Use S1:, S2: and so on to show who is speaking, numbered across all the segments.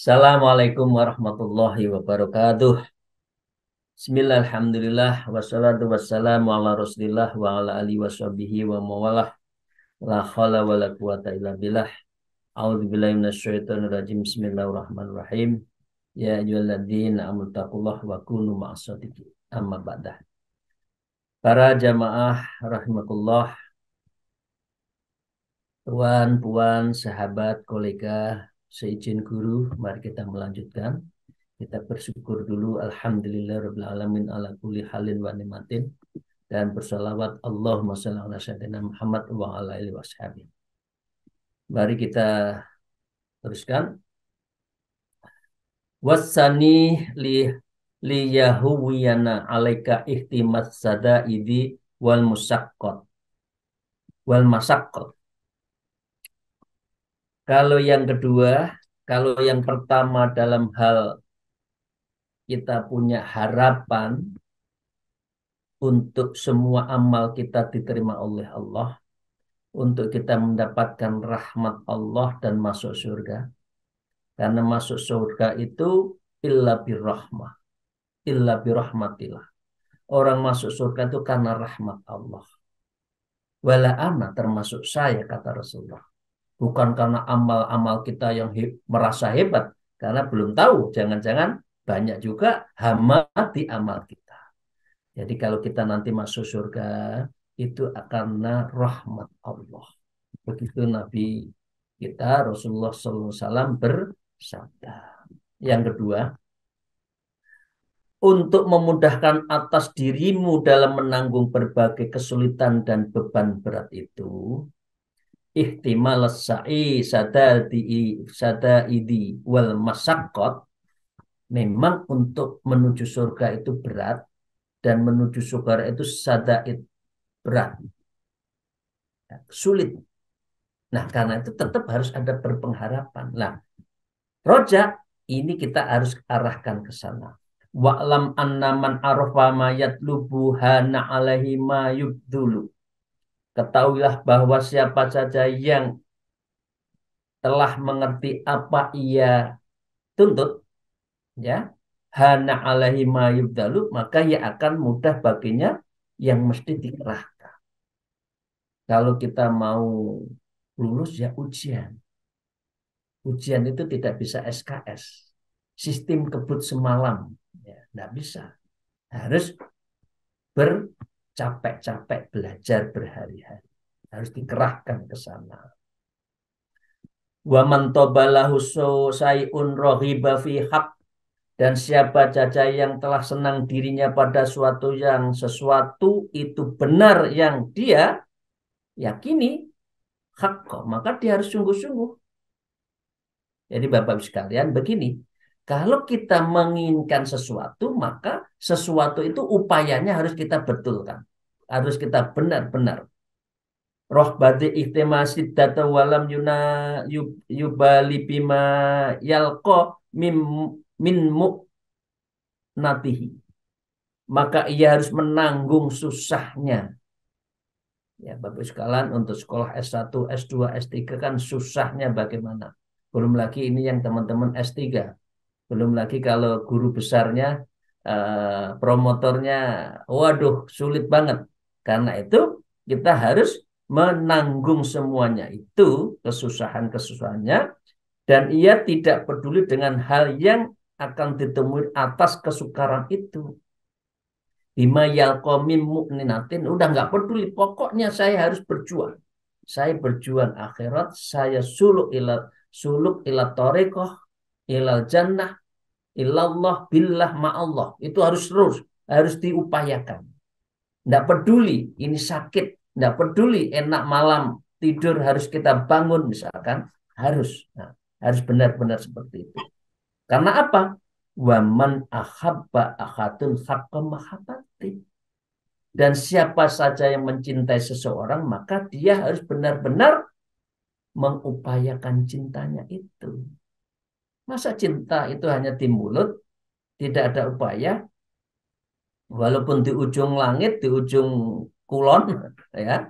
S1: Assalamualaikum warahmatullahi wabarakatuh. Bismillah, alhamdulillah, wassalatu wassalamu ala rasulillah wa ala alihi washabihi wa mawalah. La khawla wa la quwata illa billah. A'udzu billahi minasyaitonir rajim. Bismillahirrahmanirrahim. Ya ayyuhalladzina amanu taqullaha wa kunu ma'as-shadiqin. Amma ba'dah. Para jamaah rahimakumullah, tuan, puan, sahabat, kolega, seizin guru, mari kita melanjutkan. Kita bersyukur dulu, alhamdulillah rabbil alamin ala kulli halin wa nimatin, dan bersalawat Allahumma shalli ala sayyidina Muhammad wa ala alihi washabihi. Mari kita teruskan. Wasani li yahuwiyana alaika ihtimas sadaidi wal musaqqat wal masaqqat. Kalau yang kedua, kalau yang pertama dalam hal kita punya harapan untuk semua amal kita diterima oleh Allah, untuk kita mendapatkan rahmat Allah dan masuk surga. Karena masuk surga itu illa birrahmah, illa birrahmatillah. Orang masuk surga itu karena rahmat Allah. Wala ana, termasuk saya, kata Rasulullah. Bukan karena amal-amal kita yang merasa hebat. Karena belum tahu, jangan-jangan banyak juga hama di amal kita. Jadi kalau kita nanti masuk surga, itu karena rahmat Allah. Begitu Nabi kita Rasulullah SAW bersabda. Yang kedua, untuk memudahkan atas dirimu dalam menanggung berbagai kesulitan dan beban berat itu, ihtimal sa'i sadaidi wal masaqqat, memang untuk menuju surga itu berat, dan menuju surga itu sadaid, berat, sulit. Nah, karena itu tetap harus ada berpengharapan. Nah, roja ini kita harus arahkan ke sana. Wa'lam annaman arafa ma yatlubu hana alaihi ma yubdulu. Ketahuilah bahwa siapa saja yang telah mengerti apa ia tuntut, ya, hana alaihi ma yubdalu, maka ia akan mudah baginya yang mesti dikerahkan. Kalau kita mau lulus ya ujian. Ujian itu tidak bisa SKS. Sistem kebut semalam. Ya, tidak bisa. Harus bercapek-capek belajar berhari-hari. Harus dikerahkan ke sana. Wa man tabalahu sayun rohiba fi haq, dan siapa saja yang telah senang dirinya pada sesuatu itu benar yang dia yakini, hak, maka dia harus sungguh-sungguh. Jadi Bapak Ibu sekalian, begini, kalau kita menginginkan sesuatu, maka sesuatu itu upayanya harus kita betulkan. Harus kita benar-benar. Rohbati ikhtimasid data walam yubali bima yalko min mu'natihi. Maka ia harus menanggung susahnya. Ya, Bapak sekalian, untuk sekolah S1, S2, S3 kan susahnya bagaimana. Belum lagi ini yang teman-teman S3. Belum lagi kalau guru besarnya, promotornya, waduh, sulit banget. Karena itu kita harus menanggung semuanya itu, kesusahan-kesusahannya, dan ia tidak peduli dengan hal yang akan ditemui atas kesukaran itu. Bima yalqomim mu'ninatin, udah nggak peduli, pokoknya saya harus berjuang. Saya berjuang akhirat, saya suluk ila torekoh, ilal jannah, ilallah billah ma'allah. Itu harus terus, harus diupayakan. Nggak peduli ini sakit, nggak peduli enak malam tidur harus kita bangun misalkan, harus. Nah, harus benar-benar seperti itu. Karena apa? Waman ahabba akhatun haqqa mahabbati. Dan siapa saja yang mencintai seseorang, maka dia harus benar-benar mengupayakan cintanya itu. Masa cinta itu hanya di mulut, tidak ada upaya, walaupun di ujung langit, di ujung kulon, ya,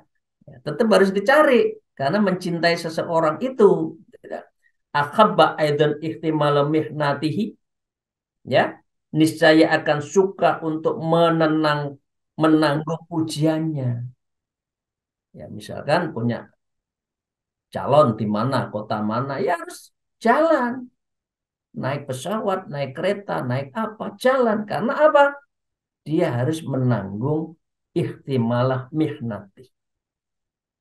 S1: tetap harus dicari. Karena mencintai seseorang itu, akhabba aidan ihtimala mihnatihi, ya, niscaya akan suka untuk menanggung ujiannya. Ya, misalkan punya calon di mana, kota mana, ya harus jalan. Naik pesawat, naik kereta, naik apa, jalan. Karena apa? Dia harus menanggung ihtimalah mihnati.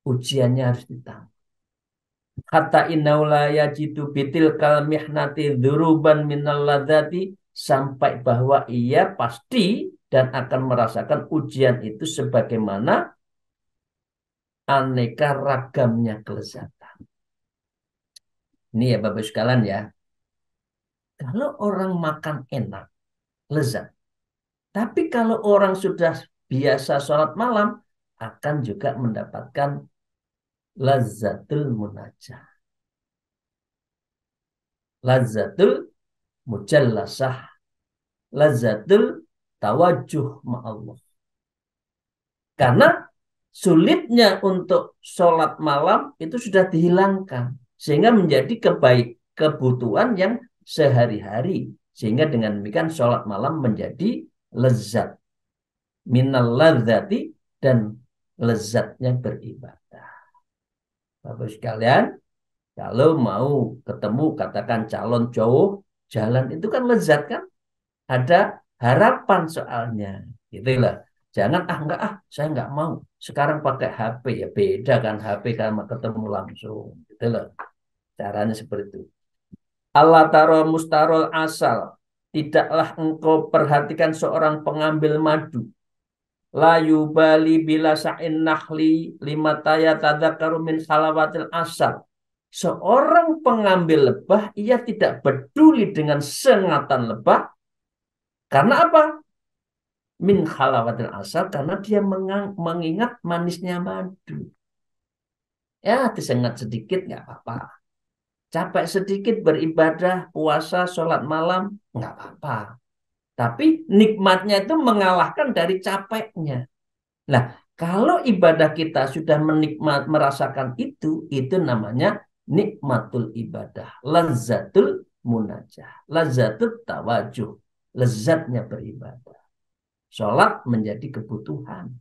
S1: Ujiannya harus ditanggung. Hatta innaula yajidu bitil kal mihnati dzuruban minal ladzati, sampai bahwa ia pasti dan akan merasakan ujian itu sebagaimana aneka ragamnya kelezatan. Ini ya Bapak sekalian ya. Kalau orang makan enak, lezat. Tapi kalau orang sudah biasa sholat malam, akan juga mendapatkan lazzatul munajah. Lazzatul mujallasah. Lazzatul tawajuh ma'allah. Karena sulitnya untuk sholat malam itu sudah dihilangkan. Sehingga menjadi kebutuhan yang sehari-hari. Sehingga dengan demikian sholat malam menjadi lezat. Minal ladzati, dan lezatnya beribadah. Bapak sekalian, kalau mau ketemu katakan calon cowok, jalan itu kan lezat kan? Ada harapan soalnya. Gitulah. Jangan enggak saya enggak mau. Sekarang pakai HP, ya beda kan HP sama ketemu langsung. Gitulah. Caranya seperti itu. Allah taro mustarol asal. Tidaklah engkau perhatikan seorang pengambil madu. La yubali bila sa'in nahli limataya tadzakaru min halawatil asal. Seorang pengambil lebah, ia tidak peduli dengan sengatan lebah. Karena apa? Min halawatil asal, karena dia mengingat manisnya madu. Ya, disengat sedikit nggak apa-apa. Capek sedikit beribadah, puasa, sholat malam, nggak apa-apa. Tapi nikmatnya itu mengalahkan dari capeknya. Nah, kalau ibadah kita sudah merasakan itu namanya nikmatul ibadah, lazzatul munajah, lazzatul tawajuh, lezatnya beribadah. Sholat menjadi kebutuhan,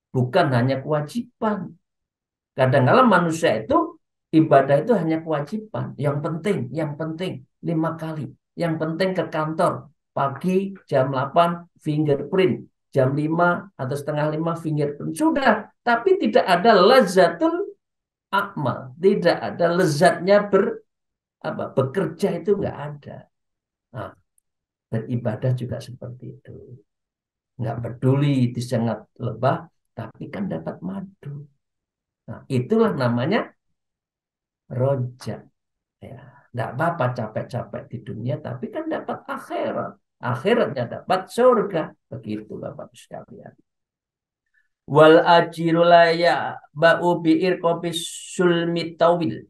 S1: bukan hanya kewajiban. Kadang-kadang manusia itu ibadah itu hanya kewajiban. Yang penting 5 kali. Yang penting ke kantor pagi jam 8 fingerprint, jam 5 atau setengah 5 fingerprint. Sudah, tapi tidak ada lazatul akmal, tidak ada lezatnya bekerja, itu nggak ada. Nah, beribadah juga seperti itu. Nggak peduli disengat lebah, tapi kan dapat madu. Nah, itulah namanya rojak. Ya, nggak apa-apa capek-capek di dunia, tapi kan dapat akhirat. Akhiratnya dapat surga. Begitu Bapak sekalian. Wal ajirulaya ba'u bi'ir kopis sulmitawil.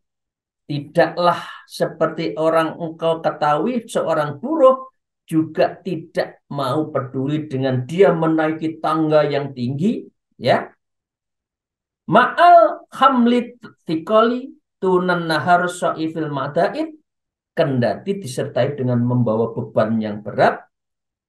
S1: Tidaklah seperti orang engkau ketahui, seorang buruh juga tidak mau peduli dengan dia menaiki tangga yang tinggi, ya. Ma'al hamlit tikoli tunan nahar so'ifil madain, kendati disertai dengan membawa beban yang berat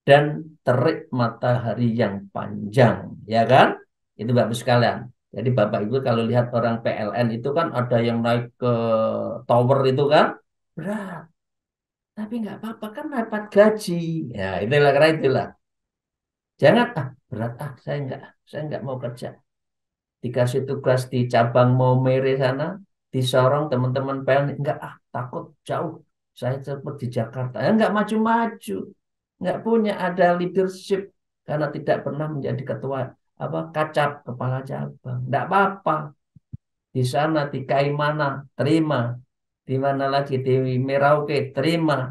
S1: dan terik matahari yang panjang, ya kan? Itu Bapak sekalian. Jadi Bapak Ibu kalau lihat orang PLN itu kan ada yang naik ke tower itu kan berat, tapi nggak apa-apa kan dapat gaji. Ya itulah, karena itulah. Jangan berat, saya nggak mau kerja. Dikasih tugas di cabang Maumere sana, di Sorong teman-teman PLN, enggak takut jauh. Saya cepat di Jakarta. Ya enggak maju-maju. Enggak punya ada leadership karena tidak pernah menjadi ketua kacap kepala cabang. Enggak apa-apa. Di sana di Kaimana terima. Di mana lagi di Merauke terima.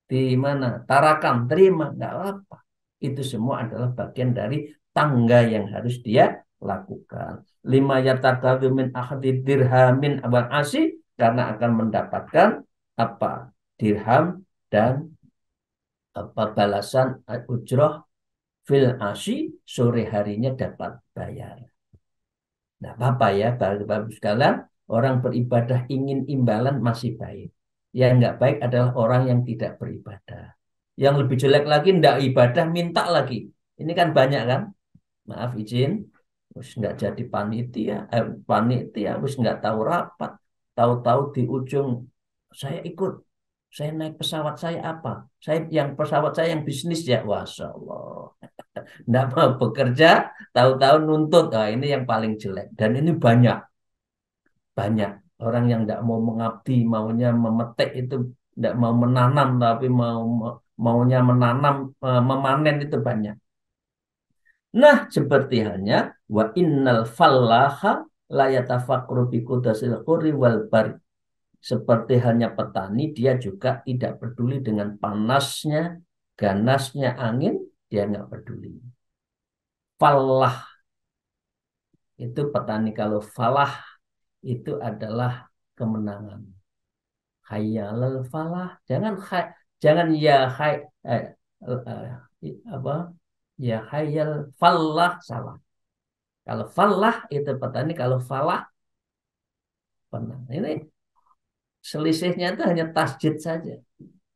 S1: Di mana Tarakan terima, enggak apa-apa. Itu semua adalah bagian dari tangga yang harus dia lakukan. Lima yatakadu min akhdi dirhamin abal asi, karena akan mendapatkan apa? Dirham dan apa balasan ujroh fil asi, sore harinya dapat bayar. Nah, apa ya, Bapak sekalian, orang beribadah ingin imbalan masih baik. Yang nggak baik adalah orang yang tidak beribadah. Yang lebih jelek lagi, nggak ibadah, minta lagi. Ini kan banyak kan? Maaf izin, terus nggak jadi panitia, panitia, terus nggak tahu rapat. Tahu-tahu di ujung, saya ikut. Saya naik pesawat saya apa? Saya yang pesawat saya yang bisnis ya, Masya Allah. Nggak mau bekerja, tahu-tahu nuntut. Nah, ini yang paling jelek. Dan ini banyak, banyak orang yang nggak mau mengabdi, maunya memetik itu, nggak mau menanam, tapi maunya menanam, memanen itu banyak. Nah, seperti halnya wa innal fallaha la yatafakkaru bi qudratil qurri wal bar. Seperti halnya petani, dia juga tidak peduli dengan panasnya, ganasnya angin, dia nggak peduli. Fallah itu petani, kalau falah itu adalah kemenangan. Hayyalal falah. Jangan ya apa? Ya hayyal falah salah. Kalau falah itu petani, kalau falah penang. Ini selisihnya itu hanya tasjid saja.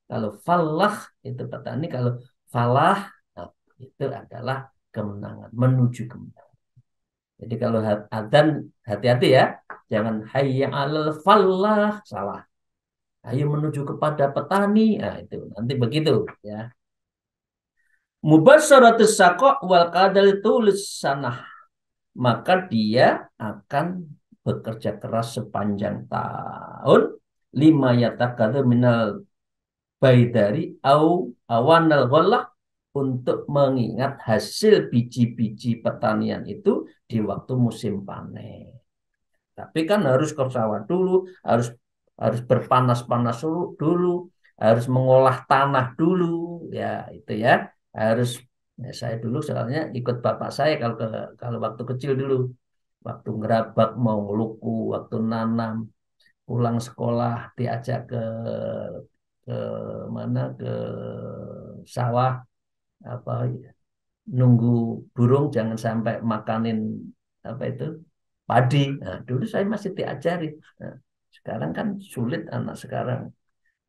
S1: Kalau falah itu petani, kalau falah nah, itu adalah kemenangan, menuju kemenangan. Jadi kalau adzan hati-hati ya, jangan hayya 'alal falah salah. Ayo menuju kepada petani. Nah, itu nanti begitu ya. Mubasyaratus saqa wal qadal tulis sanah. Maka dia akan bekerja keras sepanjang tahun. Lima yatakadu minal baidari au awanal ghallah, untuk mengingat hasil biji-biji pertanian itu di waktu musim panen. Tapi kan harus ke sawah dulu, harus harus berpanas-panas dulu, harus mengolah tanah dulu, ya itu ya. Harus ya, saya dulu soalnya ikut bapak saya kalau waktu kecil dulu, waktu ngerabak mau ngeluku, waktu nanam, pulang sekolah diajak ke mana ke sawah apa nunggu burung jangan sampai makanin apa itu padi. Nah, dulu saya masih diajari. Nah, sekarang kan sulit anak sekarang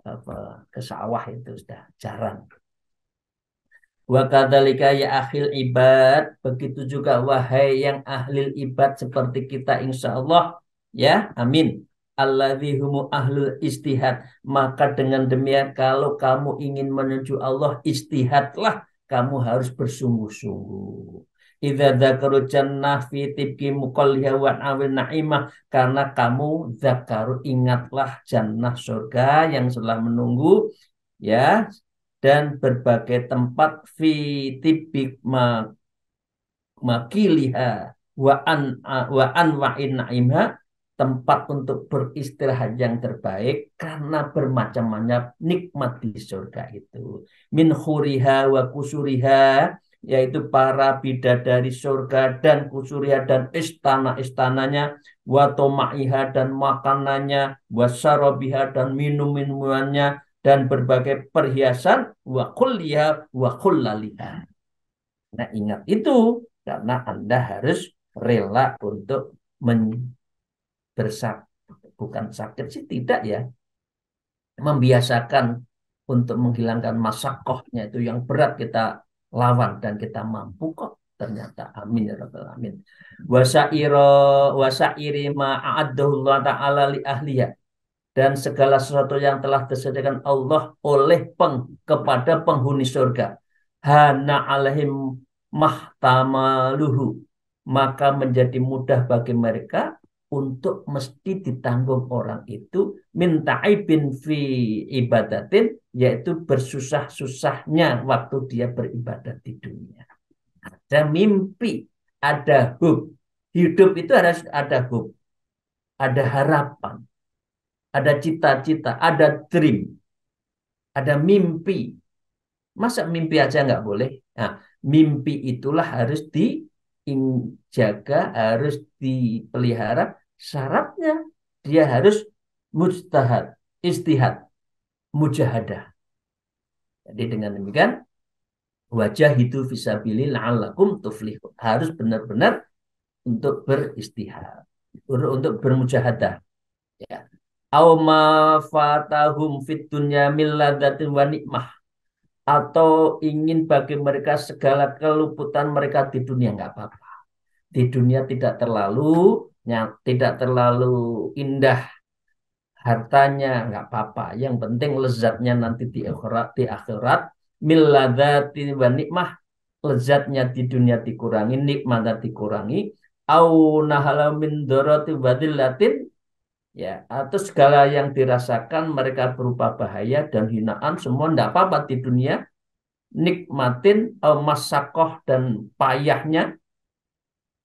S1: apa ke sawah itu sudah jarang. Wa kadzalika ya akhil ibad, begitu juga wahai yang ahlil ibad seperti kita insya Allah ya, amin. Alladzi humu ahlul istihad, maka dengan demikian kalau kamu ingin menuju Allah, istihadlah, kamu harus bersungguh-sungguh. Idza dzakaru jannah fi tibki muqalliha wa awil na'imah, karena kamu zakaru ingatlah jannah surga yang telah menunggu ya, dan berbagai tempat fitibik makiliha wa an wa'in naimha, tempat untuk beristirahat yang terbaik karena bermacam-macam nikmat di surga itu. Min khuriha wa kusuriha, yaitu para bidadari surga dan kusuriha dan istana-istananya, wa toma'iha dan makanannya, wa sarabiha dan minum-minumannya, dan berbagai perhiasan, wa kulliha wa kullaliha. Nah, ingat itu karena Anda harus rela untuk bersak, bukan sakit sih tidak ya, membiasakan untuk menghilangkan masakohnya itu yang berat kita lawan dan kita mampu kok ternyata, amin ya rabbal alamin. Wasairi ma'adullah ta'ala li ahliya, dan segala sesuatu yang telah disediakan Allah oleh kepada penghuni surga. Hana alaihim mahtamaluhu, maka menjadi mudah bagi mereka untuk mesti ditanggung orang itu minta ibin fi ibadatin, yaitu bersusah-susahnya waktu dia beribadat di dunia. Ada mimpi, ada hope. Hidup itu harus ada hope, ada harapan, ada cita-cita, ada dream, ada mimpi. Masa mimpi aja nggak boleh? Nah, Mimpi itulah harus dijaga, harus dipelihara. Syaratnya dia harus mujtahad, istihad, mujahadah. Jadi dengan demikian wajah itu fisabilillah la'allakum tuflihun. Harus benar-benar untuk beristihad, untuk bermujahadah. Ya. Au ma fatahum fid dunya min ladatin wa nikmah, atau ingin bagi mereka segala keluputan mereka di dunia, nggak apa-apa. Di dunia tidak terlalu indah hartanya, nggak apa-apa. Yang penting lezatnya nanti di akhirat min ladatin wa nikmah, lezatnya di dunia dikurangi, nikmatnya dikurangi. Au nahala min doroti wadillatin, ya, atau segala yang dirasakan mereka berupa bahaya dan hinaan, semua tidak apa-apa di dunia. Nikmatin masakoh dan payahnya,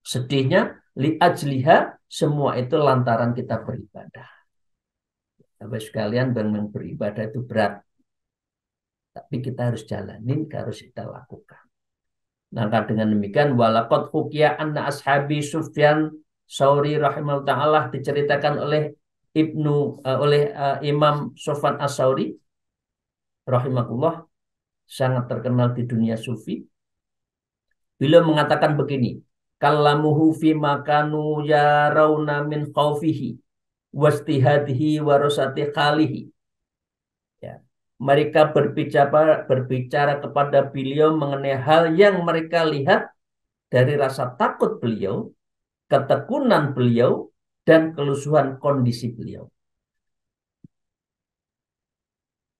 S1: sedihnya, liajliha, semua itu lantaran kita beribadah. Sampai sekalian, memang beribadah itu berat, tapi kita harus jalanin, harus kita lakukan. Maka dengan demikian walaqad hukiya anna ashabi Sufyan Sauri rahimahullah ta'ala, diceritakan oleh Imam Sufyan As-Sauri rahimahullah, sangat terkenal di dunia sufi. Beliau mengatakan begini, kallamuhu fi makanu yarawna min khaufihi wastihadihi warosati khalihi. Ya. Mereka berbicara kepada beliau mengenai hal yang mereka lihat dari rasa takut beliau, ketekunan beliau, dan kelusuhan kondisi beliau.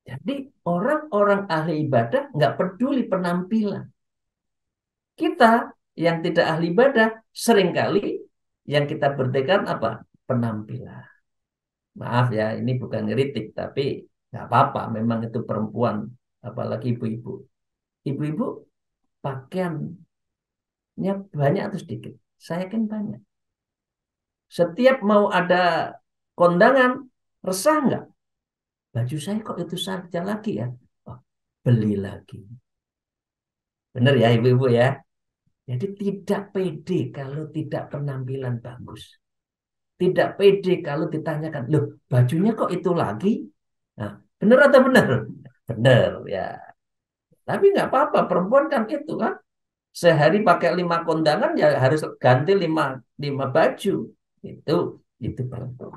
S1: Jadi orang-orang ahli ibadah nggak peduli penampilan. Kita yang tidak ahli ibadah, seringkali yang kita bertekad apa? Penampilan. Maaf ya, ini bukan ngeritik, tapi nggak apa-apa. Memang itu perempuan, apalagi ibu-ibu. Ibu-ibu pakaiannya banyak atau sedikit? Saya kan banyak. Setiap mau ada kondangan, resah nggak? Baju saya kok itu saja lagi ya? Oh, beli lagi. Benar ya ibu-ibu ya? Jadi tidak pede kalau tidak penampilan bagus. Tidak pede kalau ditanyakan, loh bajunya kok itu lagi? Nah, benar atau benar? Benar ya. Tapi nggak apa-apa, perempuan kan itu kan. Sehari pakai 5 kondangan ya harus ganti lima baju. Itu perempuan.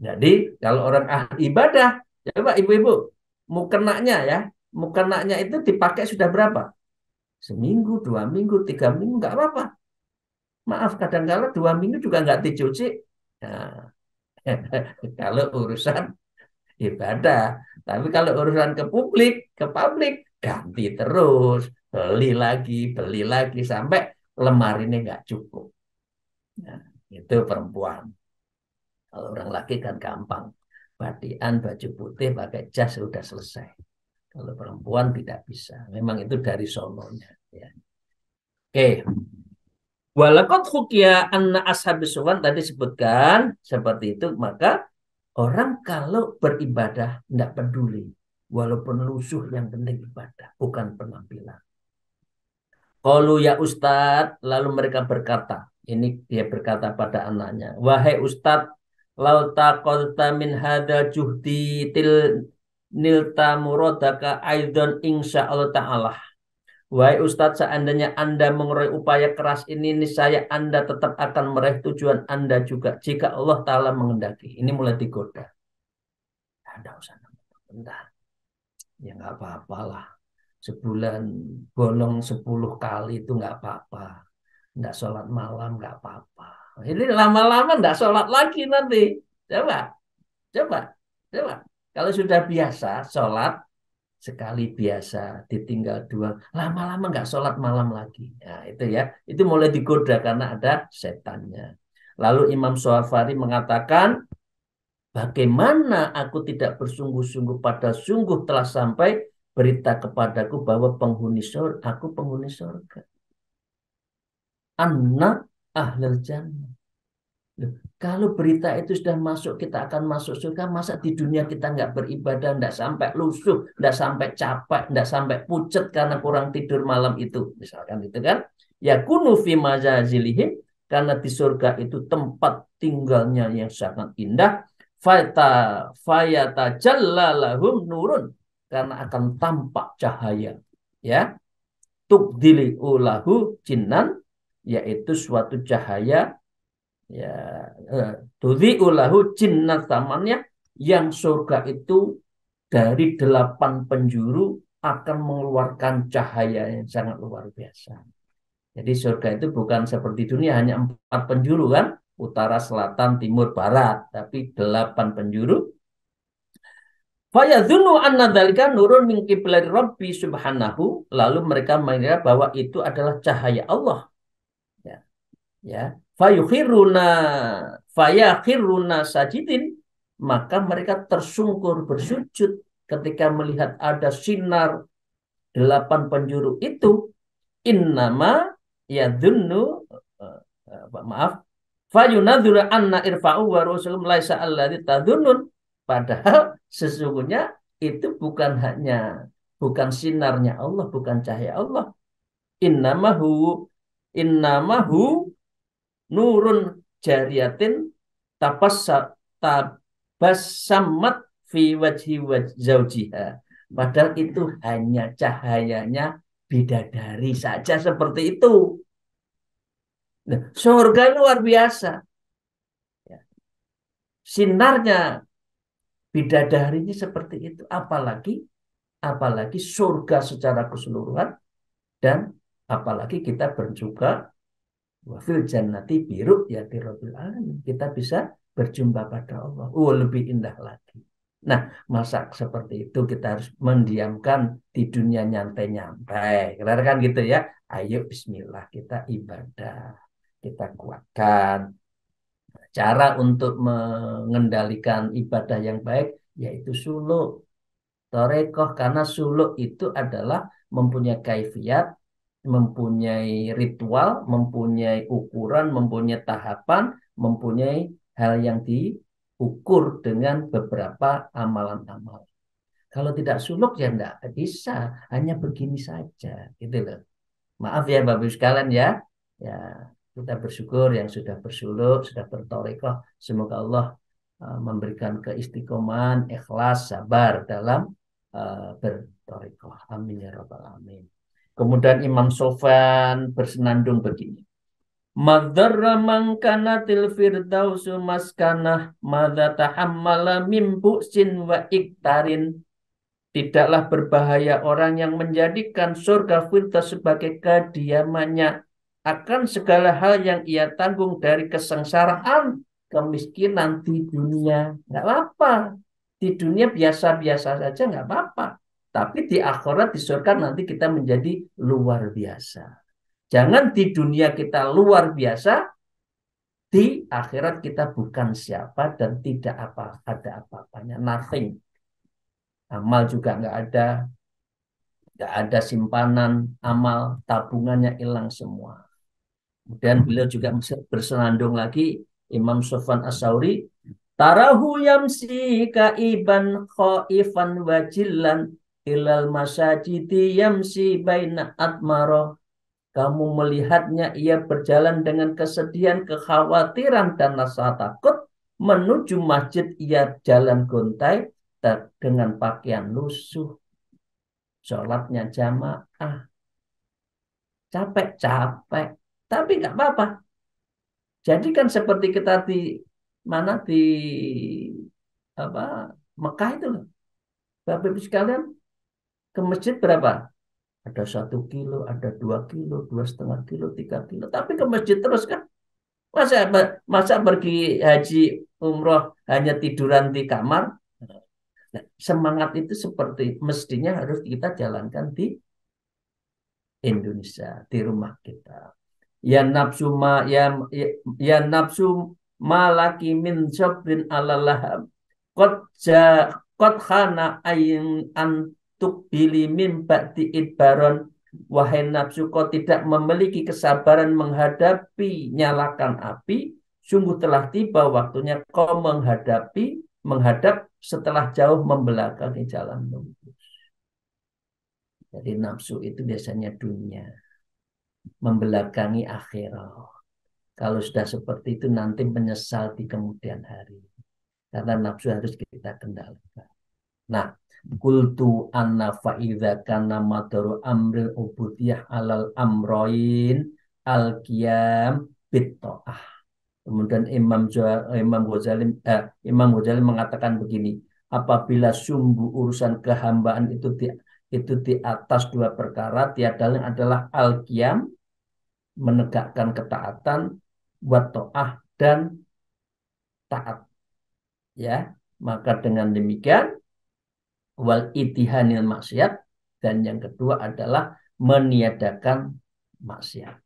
S1: Jadi kalau orang ahli ibadah, coba ibu-ibu, mukenaknya ya, mukenaknya itu dipakai sudah berapa? Seminggu, 2 minggu, 3 minggu, nggak apa-apa. Maaf, kadang-kadang 2 minggu juga nggak dicuci. Nah, kalau urusan ibadah. Tapi kalau urusan ke publik ganti terus, beli lagi sampai lemari ini nggak cukup. Nah, itu perempuan. Kalau orang laki kan gampang. Badian, baju putih, pakai jas sudah selesai. Kalau perempuan tidak bisa. Memang itu dari sononya. Ya. Oke. Walakot hukia anna ashabis suwan tadi sebutkan seperti itu. Maka orang kalau beribadah tidak peduli. Walaupun lusuh, yang penting ibadah. Bukan penampilan. Qalu ya Ustadz, lalu mereka berkata, ini dia berkata pada anaknya, wahai Ustadz, lau taqalta min hadza juhdi til nilta muradaka aidan insya Allah ta'ala. Wahai Ustadz, seandainya Anda mengurai upaya keras ini, niscaya Anda tetap akan meraih tujuan Anda juga, jika Allah Ta'ala mengendaki. Ini mulai digoda. Anda usah bentar. Ya nggak apa-apalah. Sebulan bolong 10 kali itu nggak apa-apa. Nggak sholat malam nggak apa-apa. Ini lama-lama nggak sholat lagi nanti. Coba, coba, coba. Kalau sudah biasa sholat sekali biasa, ditinggal 2, lama-lama nggak sholat malam lagi. Nah, itu ya, itu mulai digoda karena ada setannya. Lalu Imam Syafari mengatakan, bagaimana aku tidak bersungguh-sungguh, pada sungguh telah sampai berita kepadaku bahwa aku penghuni surga. Anak ahlul jannah. Loh, kalau berita itu sudah masuk, kita akan masuk surga. Masa di dunia kita nggak beribadah, nggak sampai lusuh, nggak sampai capek, nggak sampai pucet karena kurang tidur malam itu, misalkan itu kan? Ya kunu fi mazazilihim, karena di surga itu tempat tinggalnya yang sangat indah. Fata fayata jallalahum nurun, karena akan tampak cahaya. Ya, tukdili ulahu jinan, yaitu suatu cahaya, ya, tudhi ulahu jinnat tamannya, yang surga itu dari 8 penjuru akan mengeluarkan cahaya yang sangat luar biasa. Jadi surga itu bukan seperti dunia hanya 4 penjuru kan, utara, selatan, timur, barat, tapi 8 penjuru. Fayadhunnu anna dzalika nurun min qiblat Rabbi subhanahu, lalu mereka mengira bahwa itu adalah cahaya Allah. Ya, ya. Fayukhiruna fayakhiruna sajidin, maka mereka tersungkur bersujud ketika melihat ada sinar 8 penjuru itu. Innama yadhunnu, maaf, fayunadzuru anna irfa'u wa rusulum laisa alladzi tadhunnun, padahal sesungguhnya itu bukan sinarnya Allah, bukan cahaya Allah. Innamahu innamahu nurun jariyatin tabassamat fi wajhi zaujiha. Padahal itu hanya cahayanya bidadari saja seperti itu. Nah, surga luar biasa. Ya. Sinarnya bidadarinya seperti itu. Apalagi surga secara keseluruhan, dan apalagi kita bersuka wafil jannati biru ya tirobbil alamin. Kita bisa berjumpa pada Allah. Lebih indah lagi. Nah, masa seperti itu kita harus mendiamkan di dunia nyantai-nyantai. Kan gitu ya. Ayo bismillah, kita ibadah. Kita kuatkan. Cara untuk mengendalikan ibadah yang baik yaitu suluk, torekoh, karena suluk itu adalah mempunyai kaifiat, mempunyai ritual, mempunyai ukuran, mempunyai tahapan, mempunyai hal yang diukur dengan beberapa amalan-amalan. Kalau tidak suluk ya enggak bisa, hanya begini saja, gitu loh. Maaf ya Bapak Ibu sekalian ya. Ya, kita bersyukur yang sudah bersuluk, sudah bertorekoh. Semoga Allah memberikan keistiqomahan, ikhlas, sabar dalam bertorekoh. Amin ya rabbal alamin. Kemudian Imam Sofyan bersenandung begini. Madzarra man kanatil firdausu maskanah madza tahammala min bu'sin wa iktarin. Tidaklah berbahaya orang yang menjadikan surga Firdaus sebagai kediamannya akan segala hal yang ia tanggung dari kesengsaraan, kemiskinan di dunia. Nggak apa-apa. Di dunia biasa-biasa saja nggak apa-apa. Tapi di akhirat, di surga nanti kita menjadi luar biasa. Jangan di dunia kita luar biasa, di akhirat kita bukan siapa dan tidak ada apa-apanya. Nothing. Amal juga nggak ada simpanan amal, tabungannya hilang semua. Kemudian beliau juga bersenandung lagi, Imam Sofyan As-Sauri, tarahu yamsi kaiban khaifan wajilan ilal masajidi yamsi baina atmaro. Kamu melihatnya ia berjalan dengan kesedihan, kekhawatiran, dan rasa takut. Menuju masjid ia jalan gontai dengan pakaian lusuh. Sholatnya jamaah. Capek-capek. Tapi nggak apa-apa. Jadi kan seperti kita di mana, di apa, Mekah itu loh. Bapak Ibu sekalian, ke masjid berapa? Ada 1 kilo, ada 2 kilo, 2,5 kilo, 3 kilo. Tapi ke masjid terus kan. Masa pergi haji umroh hanya tiduran di kamar? Nah, semangat itu seperti mestinya harus kita jalankan di Indonesia, di rumah kita. Ya nafsu ma ya nafsu malaki min sabrin alalaham. Qad khana ayin antuk bili min ba'di idbaron. Wahai nafsu, kau tidak memiliki kesabaran menghadapi nyalakan api. sungguh telah tiba waktunya kau menghadap setelah jauh membelakangi jalan lurus. Jadi nafsu itu biasanya dunia, membelakangi akhirat. Kalau sudah seperti itu nanti menyesal di kemudian hari. Karena nafsu harus kita kendalikan. Nah, kultu anna fa'idha kana madaru amril ubudiyah alal amroin al-qiyam bitta'ah. Kemudian Imam Ghazali mengatakan begini, apabila sumbu urusan kehambaan itu di atas dua perkara, tiada lain adalah al-qiyam, menegakkan ketaatan, buat ta'ah dan taat. Ya, maka dengan demikian wal itihanil maksiat, dan yang kedua adalah meniadakan maksiat.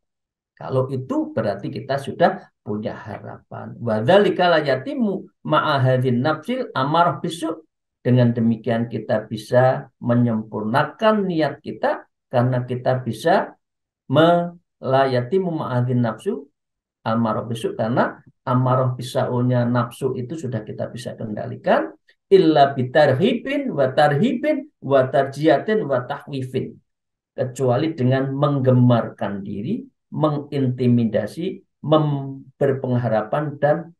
S1: Kalau itu berarti kita sudah punya harapan. Wadzalika la yatimu ma'ahadin nafsil amarah bisu. Dengan demikian kita bisa menyempurnakan niat kita karena kita bisa melayatimu ma'ahadin nafsu amarah bisu, karena amarah bisaunya nafsu itu sudah kita bisa kendalikan illa bitarhibin wa tarhibin wa tarjiatin wa tahwifin, kecuali dengan menggemarkan diri, mengintimidasi, berpengharapan dan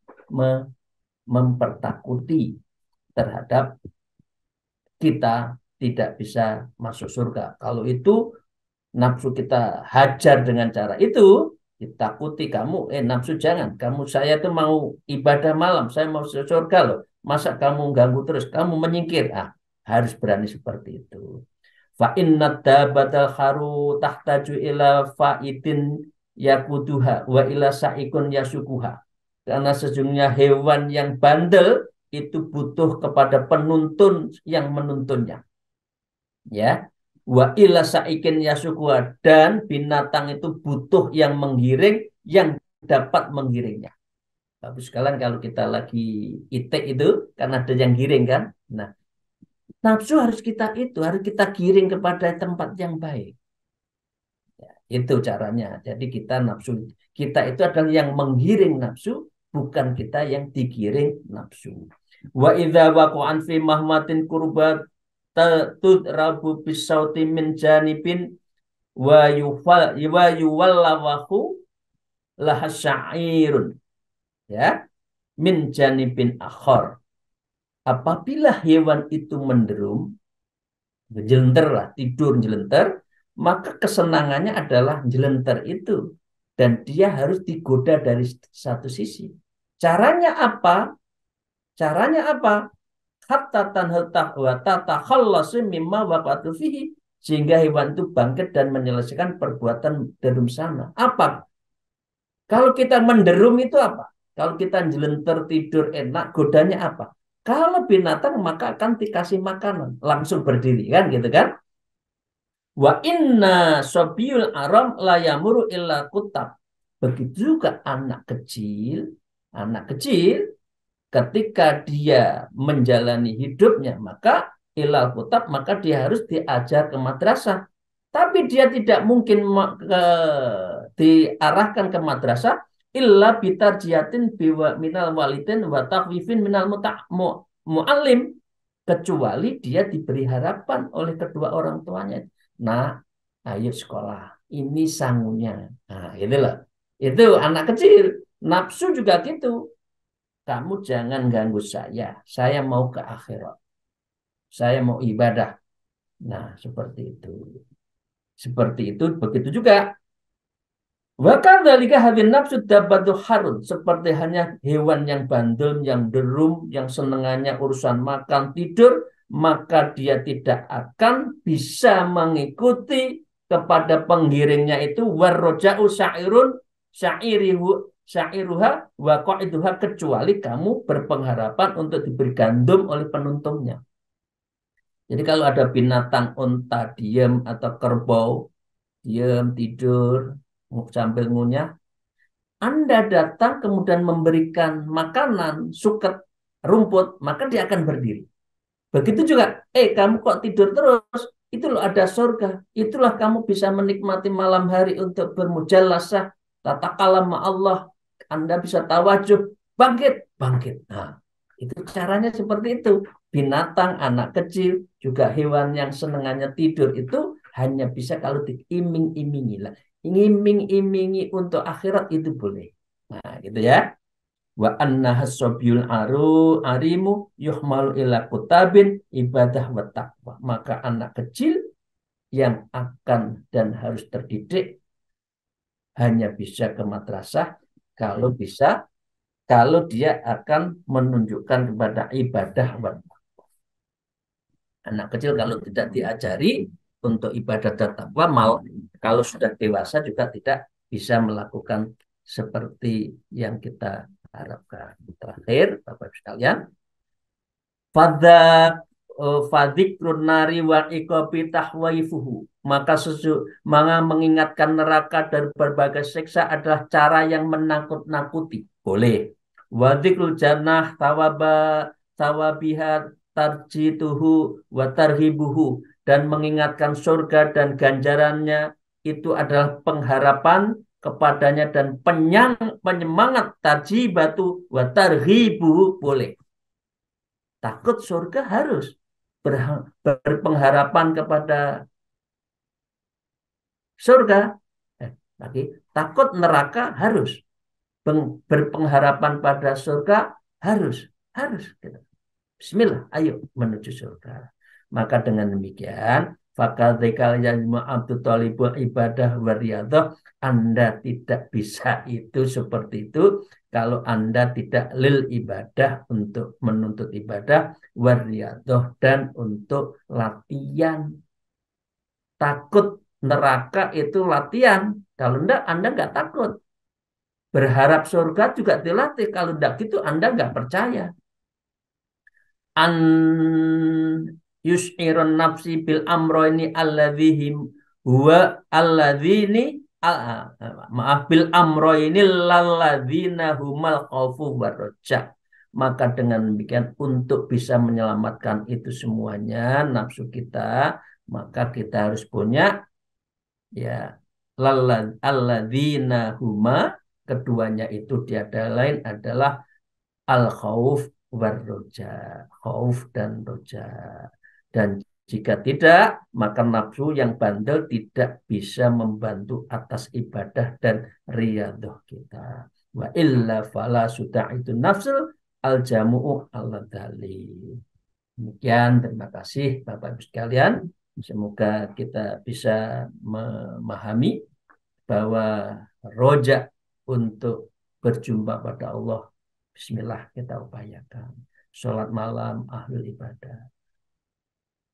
S1: mempertakuti terhadap kita tidak bisa masuk surga. Kalau itu nafsu kita hajar dengan cara itu, ditakuti kamu, nafsu jangan, kamu saya tuh mau ibadah malam, saya mau surga loh, masa kamu ganggu terus, kamu menyingkir, harus berani seperti itu. Fa inna dabatal haru tahtaju ila faidin yakuduha wa ila saikun yasukuha. Karena sejujurnya hewan yang bandel itu butuh kepada penuntun yang menuntunnya. Ya. Wa ila saikin yasukuha, dan binatang itu butuh yang menggiring, yang dapat menggiringnya. Bagus sekalian kalau kita lagi itik itu kan ada yang giring kan. Nah, nafsu harus kita giring kepada tempat yang baik. Ya, itu caranya. Jadi kita itu adalah yang menggiring nafsu, bukan kita yang digiring nafsu. Wa idza waqa'an fi mahmatin kurbat tudrabu bisauti min janibin wa yuwallawahu lahasyairun, ya, min janibin akhar. Apabila hewan itu menderum, jelenter lah, tidur jelenter, maka kesenangannya adalah jelenter itu, dan dia harus digoda dari satu sisi. Caranya apa? Caranya apa? Hatta tanhatah wa tatakhallasu mimma waqatu fihi, sehingga hewan itu bangkit dan menyelesaikan perbuatan derum sana. Apa? Kalau kita menderum itu apa? Kalau kita jelenter tidur enak, godanya apa? Kalau binatang maka akan dikasih makanan, langsung berdiri kan gitu kan? Wa inna sobiul aram layamuru illa kutab. Begitu juga anak kecil ketika dia menjalani hidupnya maka ilal kutab, maka dia harus diajar ke madrasah. Tapi dia tidak mungkin diarahkan ke madrasah illa bitarjiatin biwa minal walidin wa taqwifin minal mu'allim, kecuali dia diberi harapan oleh kedua orang tuanya. Nah, ayo sekolah, ini sangunya. Nah, itulah. Itu anak kecil. Nafsu juga gitu. Kamu jangan ganggu saya. Saya mau ke akhirat. Saya mau ibadah. Nah, seperti itu. Seperti itu, begitu juga. Bahkan dalika hadin nafsu dabatu harun, seperti hanya hewan yang bandel, yang derum, yang senengannya urusan makan tidur, maka dia tidak akan bisa mengikuti kepada penggiringnya itu warroja'u sya'iruha wa qa'iduha, kecuali kamu berpengharapan untuk diberi gandum oleh penuntungnya. Jadi kalau ada binatang unta diam atau kerbau diam tidur sambil ngunyah, Anda datang kemudian memberikan makanan, suket, rumput, maka dia akan berdiri. Begitu juga, kamu kok tidur terus? Itu loh ada surga. Itulah kamu bisa menikmati malam hari untuk bermujalasah, tatakalam Allah. Anda bisa tawajuh, bangkit, bangkit. Nah, itu caranya seperti itu. Binatang, anak kecil, juga hewan yang senengannya tidur itu hanya bisa kalau diiming-imingi lah. Iming-imingi untuk akhirat itu boleh. Nah, gitu ya. Wa anna hasobyul arimu yuhmalu ila kutabin ibadah wa taqwa. Maka anak kecil yang akan dan harus terdidik hanya bisa ke madrasah kalau bisa, kalau dia akan menunjukkan kepada ibadah wa taqwa. Anak kecil kalau tidak diajari untuk ibadah dan takwa, kalau sudah dewasa juga tidak bisa melakukan seperti yang kita harapkan. Terakhir, Bapak Ibu sekalian, fadikrun nari wa iqabi tahwaifuhu. Maka mengingatkan neraka dari berbagai siksa adalah cara yang menakut-nakuti. Boleh. Wadikrul jannah tawabiha tarjituhu wa tarhibuhu. Dan mengingatkan surga dan ganjarannya itu adalah pengharapan kepadanya dan penyemangat tarjibatu wa tarhibuhu. Boleh. Takut surga harus berpengharapan kepada surga. Lagi takut neraka harus berpengharapan pada surga harus. Gitu. Bismillah, ayo menuju surga. Maka dengan demikian, fakadzikal yajma abdu talibul ibadah wariyadhah, Anda tidak bisa itu seperti itu kalau Anda tidak lil ibadah untuk menuntut ibadah wariyadhah dan untuk latihan. Takut neraka itu latihan. Kalau enggak, Anda enggak takut. Berharap surga juga dilatih. Kalau enggak gitu, Anda enggak percaya. An yus'irun nafsi bil amroini alladzihim huwa alladzini maaf bil amroini lalladzina humal khaufu warroja. Maka dengan demikian untuk bisa menyelamatkan itu semuanya nafsu kita, maka kita harus punya ya alladzina huma, keduanya itu tiada lain adalah al khauf war roja, khauf dan roja. Dan jika tidak, maka nafsu yang bandel tidak bisa membantu atas ibadah dan riyadhah kita. Wa illa fala sudah itu nafsu al jamu'u al dali. Demikian, terima kasih Bapak Ibu sekalian. Semoga kita bisa memahami bahwa rojak untuk berjumpa pada Allah, bismillah kita upayakan. Sholat malam, ahlul ibadah.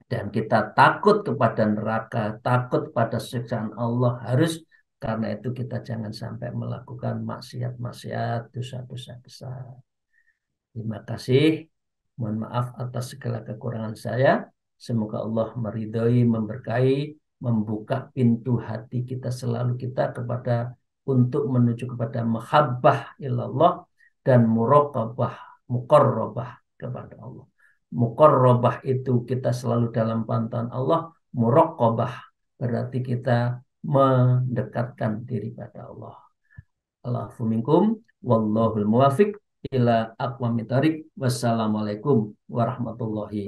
S1: Dan kita takut kepada neraka, takut pada siksaan Allah harus, karena itu kita jangan sampai melakukan maksiat-maksiat, dosa-dosa besar. Terima kasih. Mohon maaf atas segala kekurangan saya. Semoga Allah meridhoi, memberkahi, membuka pintu hati kita selalu kita kepada untuk menuju kepada mahabbah ilallah dan muraqabah, muqarrabah kepada Allah. Muqarrabah itu kita selalu dalam pantauan Allah, muraqabah berarti kita mendekatkan diri pada Allah. Allahu minkum, wallahul muwafiq ila aqwamit thariq. Wassalamualaikum warahmatullahi